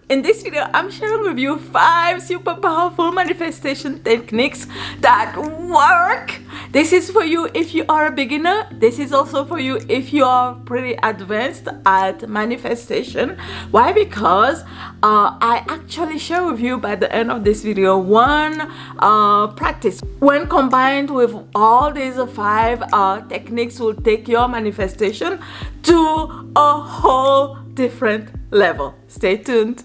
In this video, I'm sharing with you 5 super powerful manifestation techniques that work. This is for you if you are a beginner. This is also for you if you are pretty advanced at manifestation. Why? Because I actually share with you by the end of this video one practice. When combined with all these 5 techniques, will take your manifestation to a whole different level. Stay tuned.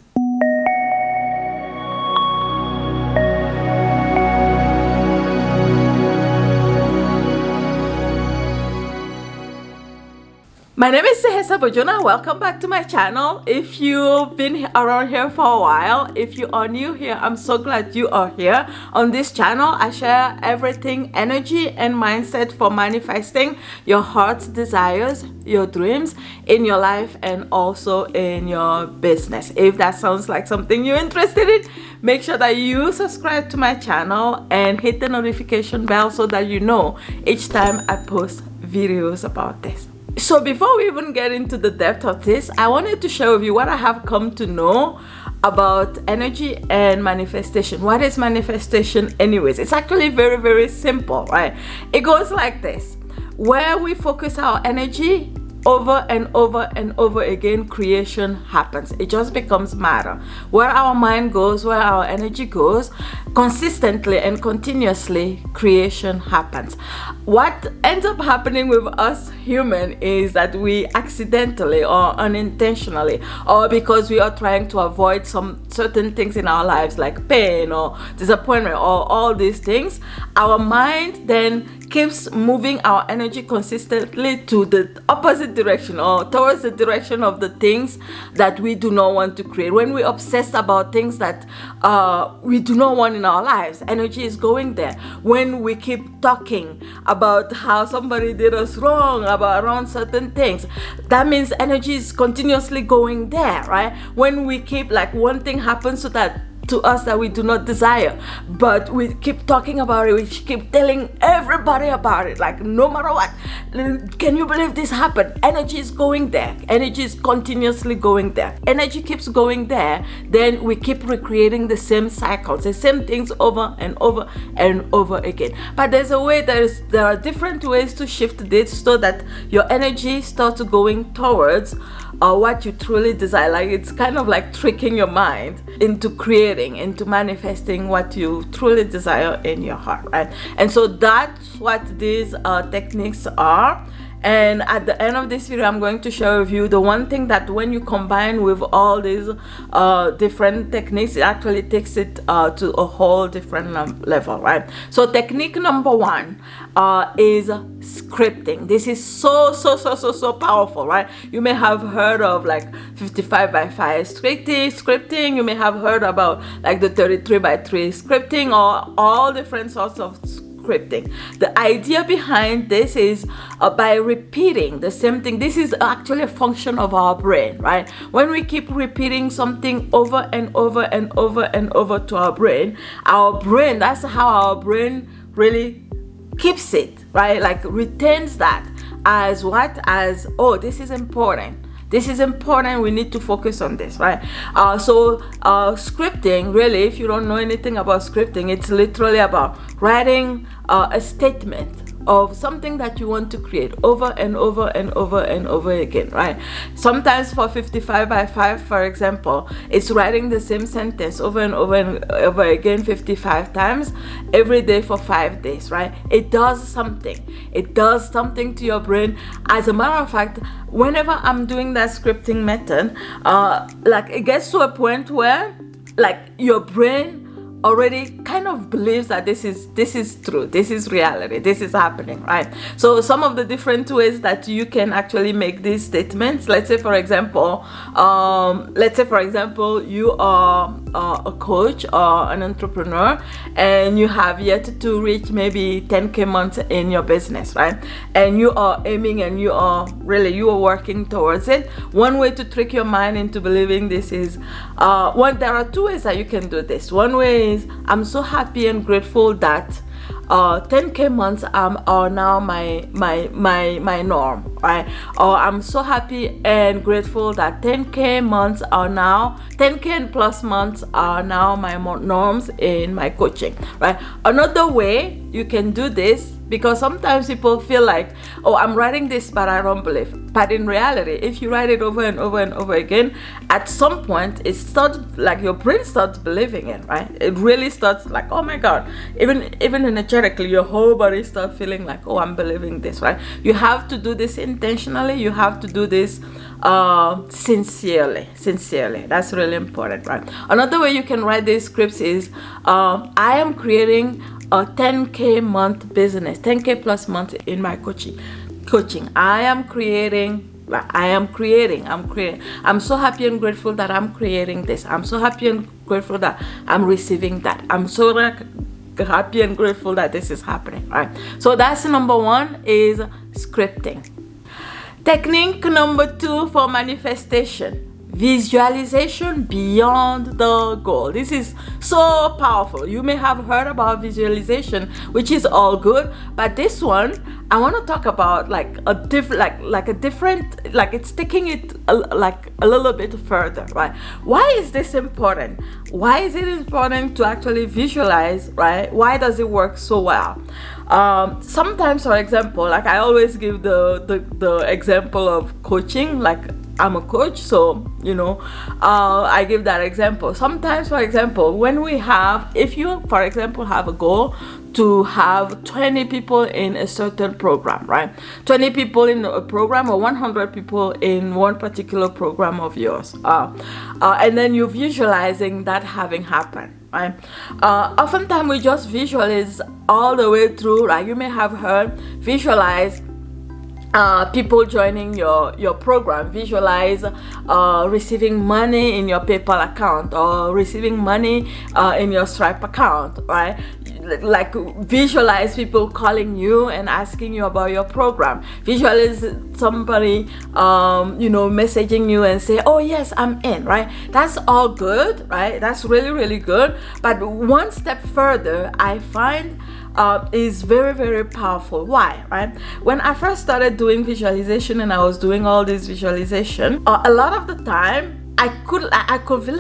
My name is Dihessa Bodjona. Welcome back to my channel. If you've been around here for a while, if you are new here, I'm so glad you are here. On this channel, I share everything energy and mindset for manifesting your heart's desires, your dreams in your life and also in your business. If that sounds like something you're interested in, make sure that you subscribe to my channel and hit the notification bell so that you know each time I post videos about this. So before we even get into the depth of this, I wanted to share with you what I have come to know about energy and manifestation. What is manifestation anyways? It's actually very, very simple, right? It goes like this. Where we focus our energy, over and over and over again, creation happens. It just becomes matter. Where our mind goes, where our energy goes, consistently and continuously, creation happens. What ends up happening with us human is that we accidentally or unintentionally, or because we are trying to avoid some certain things in our lives like pain or disappointment or all these things, our mind then keeps moving our energy consistently to the opposite direction or towards the direction of the things that we do not want to create. When we obsess about things that we do not want in our lives, energy is going there. When we keep talking about how somebody did us wrong, around certain things, that means energy is continuously going there, right? When we keep, like, one thing happens to us that we do not desire, but we keep talking about it, we keep telling everybody about it, like, no matter what, can you believe this happened? Energy is going there. Energy is continuously going there. Energy keeps going there, then we keep recreating the same cycles, the same things over and over and over again. But there's a way, there are different ways to shift this so that your energy starts going towards what you truly desire. Like, it's kind of like tricking your mind into creating, into manifesting what you truly desire in your heart, right? And so that's what these techniques are. And at the end of this video, I'm going to share with you the one thing that when you combine with all these different techniques, it actually takes it to a whole different level, right? So technique number 1 is scripting. This is so powerful, right? You may have heard of like 55 by 5 scripting. You may have heard about like the 33 by 3 scripting, or all different sorts of scripting. The idea behind this is by repeating the same thing. This is actually a function of our brain, right? When we keep repeating something over and over and over and over to our brain, that's how our brain really keeps it, right? Like, retains that as what? As, oh, this is important. This is important. We need to focus on this, right? Scripting, really, if you don't know anything about scripting, it's literally about writing a statement of something that you want to create over and over and over and over again, right? Sometimes for 55 by 5, for example, it's writing the same sentence over and over and over again 55 times every day for 5 days, right? It does something. It does something to your brain. As a matter of fact, whenever I'm doing that scripting method, like, it gets to a point where, like, your brain already kind of believes that this is true, this is reality, this is happening, right? So some of the different ways that you can actually make these statements, let's say for example you are a coach or an entrepreneur and you have yet to reach maybe 10k months in your business, right? And you are aiming and you are working towards it. One way to trick your mind into believing this is there are 2 ways that you can do this. One way is, I'm so happy and grateful that 10K months are now my norm, right? Or I'm so happy and grateful that 10K months are now 10K and plus months are now my norms in my coaching, right? Another way you can do this, because sometimes people feel like, oh, I'm writing this but I don't believe. But in reality, if you write it over and over and over again, at some point it starts, like, your brain starts believing it, right? It really starts like, oh my god, even energetically your whole body starts feeling like, oh, I'm believing this, right? You have to do this intentionally. You have to do this sincerely. That's really important, right? Another way you can write these scripts is, I am creating a 10K month business, 10K plus month in my coaching. I'm so happy and grateful that I'm creating this. I'm so happy and grateful that I'm receiving that. I'm so happy and grateful that this is happening, right? So that's number one, is scripting. Technique number two for manifestation: visualization beyond the goal. This is so powerful. You may have heard about visualization, which is all good, but this one I want to talk about like a different, like it's taking it a little bit further, right? Why is this important? Why is it important to actually visualize, right? Why does it work so well? Sometimes, for example, like I always give the example of coaching. Like, I'm a coach, so I give that example. Sometimes, for example, when we have, if you, for example, have a goal to have 20 people in a certain program, right? 20 people in a program, or 100 people in one particular program of yours, and then you're visualizing that having happened, right? Oftentimes we just visualize all the way through, right? You may have heard visualize people joining your program, visualize receiving money in your PayPal account, or receiving money in your Stripe account, right? Like, visualize people calling you and asking you about your program. Visualize somebody messaging you and say, oh yes, I'm in, right? That's all good, right? That's really, really good. But one step further, I find is very, very powerful. Why, right? When I first started doing visualization and I was doing all this visualization, a lot of the time I could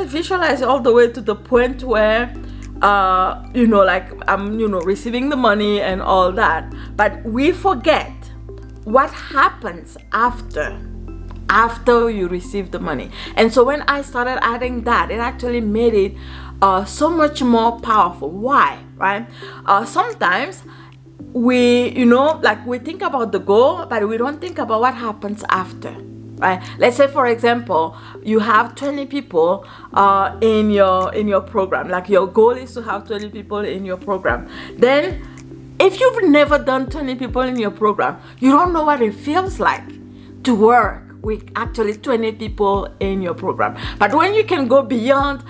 visualize all the way to the point where like I'm receiving the money and all that, but we forget what happens after you receive the money. And so when I started adding that, it actually made it so much more powerful. Why, right? Sometimes we we think about the goal, but we don't think about what happens after, right? Let's say, for example, you have 20 people in your program. Like, your goal is to have 20 people in your program. Then if you've never done 20 people in your program, you don't know what it feels like to work with actually 20 people in your program. But when you can go beyond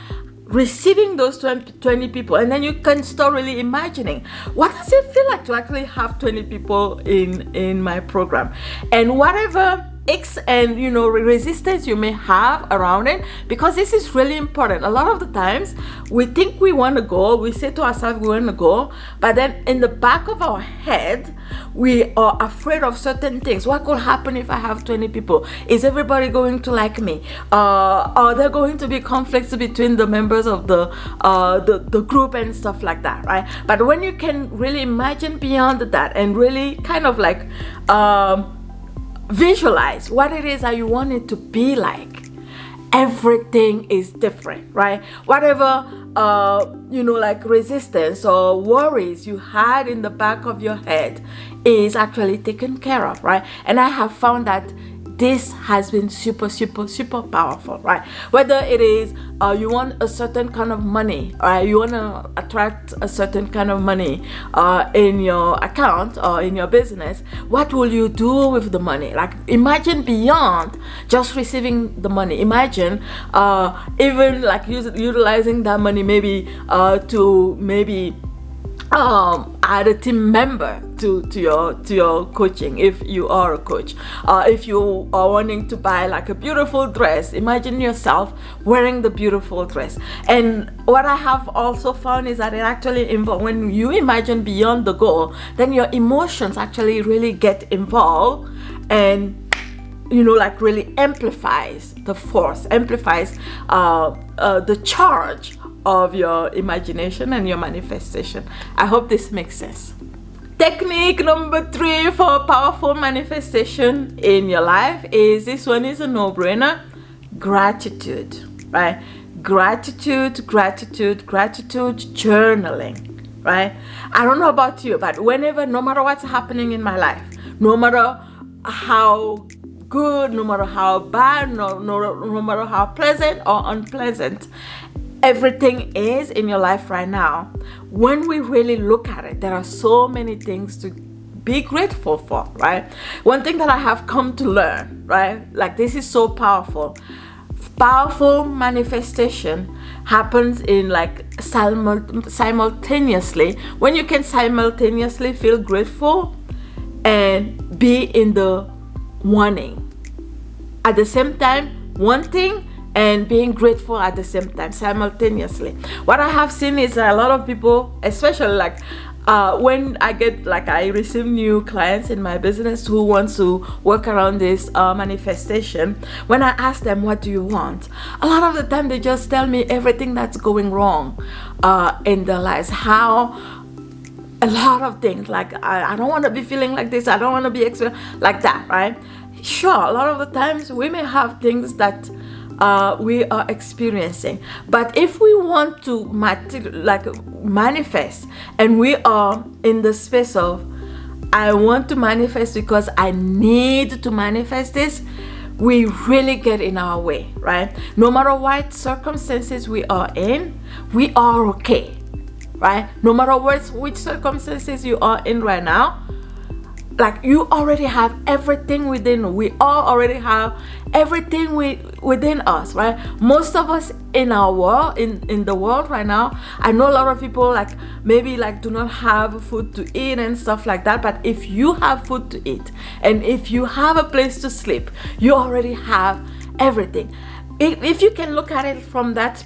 receiving those 20 people, and then you can start really imagining, what does it feel like to actually have 20 people in my program, and whatever X and resistance you may have around it, because this is really important. A lot of the times we think we want to go, we say to ourselves we want to go, but then in the back of our head we are afraid of certain things. What could happen if I have 20 people? Is everybody going to like me? Are there going to be conflicts between the members of the group and stuff like that, right? But when you can really imagine beyond that and really kind of like visualize what it is that you want it to be like, everything is different, right? Whatever like resistance or worries you had in the back of your head is actually taken care of, right? And I have found that this has been super, super, super powerful, right? Whether it is you want a certain kind of money, right? You want to attract a certain kind of money in your account or in your business, what will you do with the money? Like, imagine beyond just receiving the money. Imagine even like utilizing that money maybe to maybe add a team member to your coaching if you are a coach. If you are wanting to buy like a beautiful dress, imagine yourself wearing the beautiful dress. And what I have also found is that it actually involves, when you imagine beyond the goal, then your emotions actually really get involved, and like really amplifies the force, amplifies the charge of your imagination and your manifestation. I hope this makes sense. Technique number 3 for powerful manifestation in your life is, this one is a no-brainer: gratitude, right? Gratitude journaling, right? I don't know about you, but no matter what's happening in my life, no matter how good, no matter how bad, no matter how pleasant or unpleasant everything is in your life right now, when we really look at it, there are so many things to be grateful for, right? One thing that I have come to learn, right, like this is so powerful. Powerful manifestation happens in like simultaneously, when you can simultaneously feel grateful and be in the wanting at the same time, wanting and being grateful at the same time, simultaneously. What I have seen is a lot of people, especially like when I receive new clients in my business who wants to work around this manifestation. When I ask them, what do you want? A lot of the time they just tell me everything that's going wrong in their lives. How a lot of things, like I don't want to be feeling like this, I don't want to be like that, right? Sure, a lot of the times we may have things that we are experiencing, but if we want to manifest, and we are in the space of I want to manifest because I need to manifest this, we really get in our way, right? No matter what circumstances we are in, we are okay, right? No matter which circumstances you are in right now, like you already have everything within. We all already have everything within us, right? Most of us in our world, in the world right now, I know a lot of people like maybe like do not have food to eat and stuff like that. But if you have food to eat and if you have a place to sleep, you already have everything. If you can look at it from that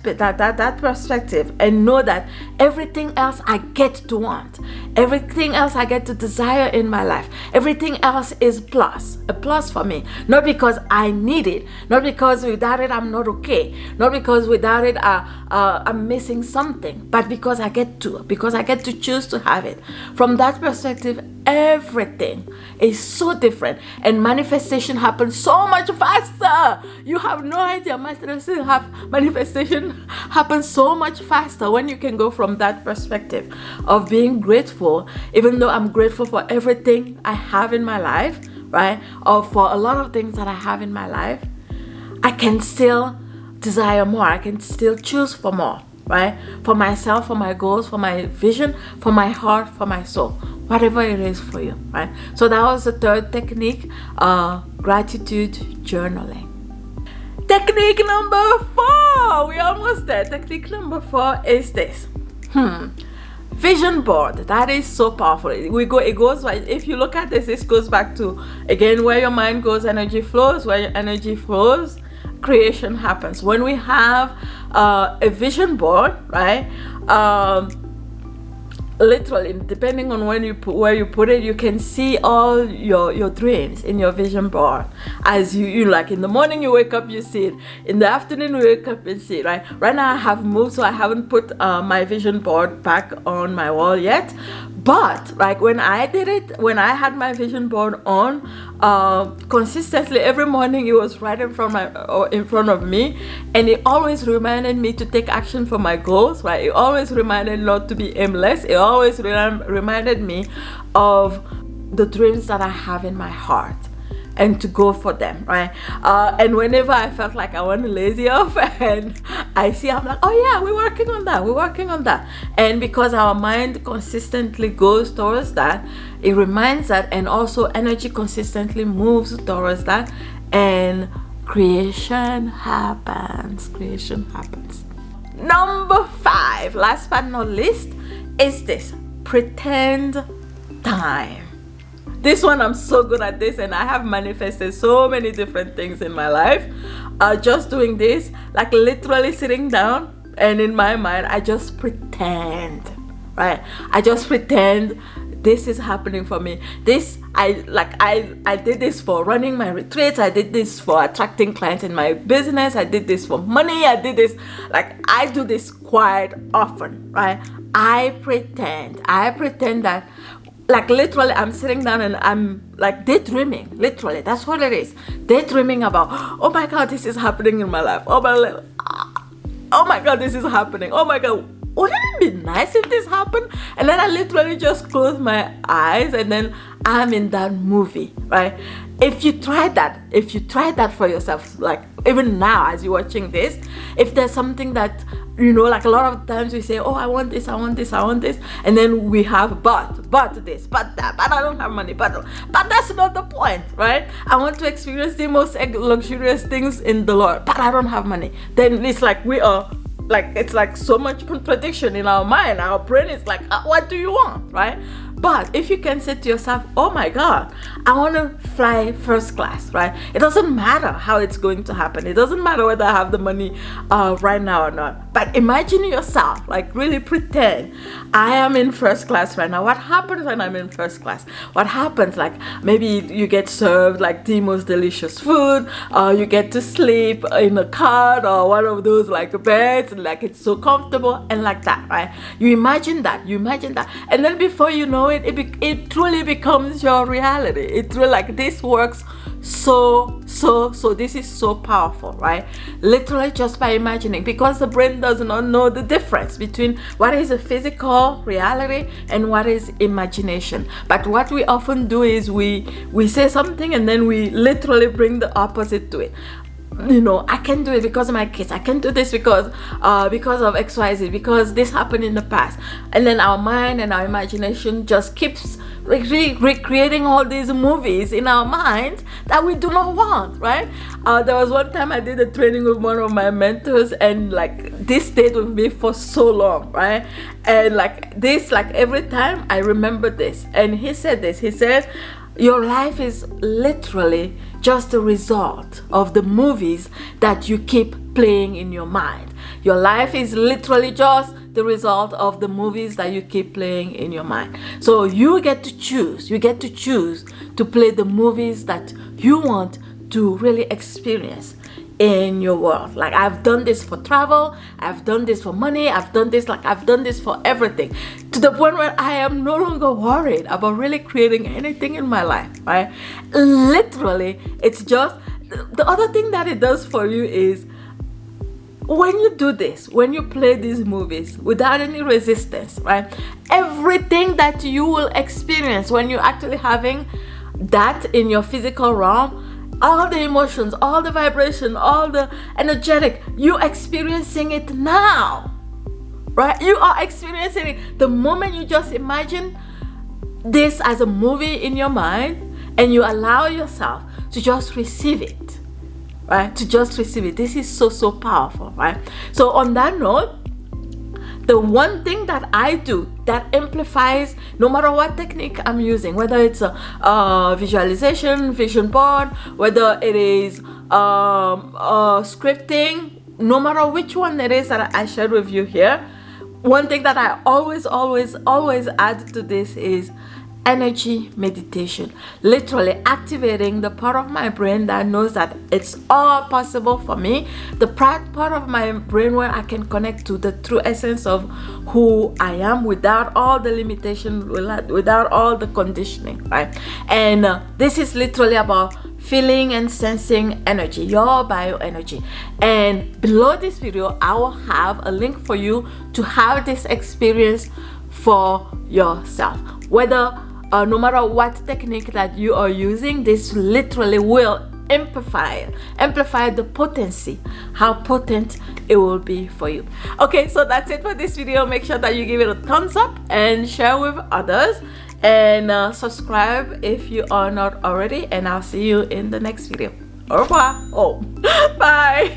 perspective and know that everything else I get to want, everything else I get to desire in my life, everything else is a plus for me. Not because I need it, not because without it I'm not okay, not because without it I'm missing something, but because I get to choose to have it. From that perspective, everything is so different, and manifestation happens so much faster. You have no idea. Manifestation happens so much faster when you can go from that perspective of being grateful. Even though I'm grateful for everything I have in my life, right, or for a lot of things that I have in my life, I can still desire more. I can still choose for more, right? For myself, for my goals, for my vision, for my heart, for my soul, whatever it is for you, right? So that was the third technique, gratitude journaling. Technique number 4, we almost there. Technique number 4 is this. Vision board. That is so powerful. It goes like, if you look at this goes back to, again, where your mind goes, energy flows. Where your energy flows, creation happens. When we have a vision board, right, literally, depending on where you put it, you can see all your dreams in your vision board. As you like, in the morning you wake up, you see it. In the afternoon you wake up and see it, right? Right now I have moved, so I haven't put my vision board back on my wall yet. But like when I did it, when I had my vision board on consistently every morning, it was right in front of me, and it always reminded me to take action for my goals, right? It always reminded not to be aimless. It always reminded me of the dreams that I have in my heart and to go for them, right? And whenever I felt like I want to lazy off and I see, I'm like, oh yeah, we're working on that. And because our mind consistently goes towards that, it reminds that, and also energy consistently moves towards that, and creation happens. Number 5, last but not least, is this: pretend time. This one, I'm so good at this, and I have manifested so many different things in my life. Just doing this, like literally sitting down, and in my mind, I just pretend, right? I just pretend this is happening for me. This, I did this for running my retreats. I did this for attracting clients in my business. I did this for money. I did this, like, I do this quite often, right? I pretend that, like, literally I'm sitting down and I'm like daydreaming. Literally, that's what it is. Daydreaming about, oh my God, this is happening in my life. Oh my God, this is happening. Oh my God, wouldn't it be nice if this happened? And then I literally just close my eyes and then I'm in that movie, right? If you try that for yourself, like even now as you're watching this, if there's something that, you know, like a lot of times we say, oh, I want this, and then we have but this, but that, but I don't have money, but that's not the point, right? I want to experience the most luxurious things in the Lord, but I don't have money. Then it's like we are, like, it's like so much contradiction in our mind. Our brain is like, what do you want, right? But if you can say to yourself, oh my God, I want to fly first class, right? It doesn't matter how it's going to happen. It doesn't matter whether I have the money right now or not. But imagine yourself, like really pretend I am in first class right now. What happens when I'm in first class? What happens? Like maybe you get served like the most delicious food, or you get to sleep in a cart or one of those like beds, and like it's so comfortable and like that, right? You imagine that, and then before you know it truly becomes your reality. It really, like, this works so this is so powerful, right? Literally just by imagining, because the brain does not know the difference between what is a physical reality and what is imagination. But what we often do is we say something and then we literally bring the opposite to it. You know, I can do it because of my kids. I can do this because of XYZ, because this happened in the past. And then our mind and our imagination just keeps recreating all these movies in our mind that we do not want, right? There was one time I did a training with one of my mentors, and like this stayed with me for so long, right? And like this, like every time I remember this, and he said this, he said, your life is literally just a result of the movies that you keep playing in your mind. Your life is literally just the result of the movies that you keep playing in your mind. So you get to choose. You get to choose to play the movies that you want to really experience in your world. Like, I've done this for travel, I've done this for money, I've done this for everything, to the point where I am no longer worried about really creating anything in my life, right? Literally, it's just the other thing that it does for you is when you do this, when you play these movies without any resistance, right? Everything that you will experience when you're actually having that in your physical realm, all the emotions, all the vibration, all the energetic, you're experiencing it now, right? You are experiencing it the moment you just imagine this as a movie in your mind and you allow yourself to just receive it, right? To just receive it. This is so powerful, right? So on that note, the one thing that I do that amplifies, no matter what technique I'm using, whether it's a visualization, vision board, whether it is scripting, no matter which one it is that I shared with you here, one thing that I always add to this is energy meditation. Literally activating the part of my brain that knows that it's all possible for me, the part of my brain where I can connect to the true essence of who I am without all the limitation, without all the conditioning, right? And this is literally about feeling and sensing energy, your bioenergy. And below this video, I will have a link for you to have this experience for yourself. Whether no matter what technique that you are using, this literally will amplify the potency, how potent it will be for you. Okay, so that's it for this video. Make sure that you give it a thumbs up and share with others, and subscribe if you are not already, and I'll see you in the next video. Au revoir. Bye.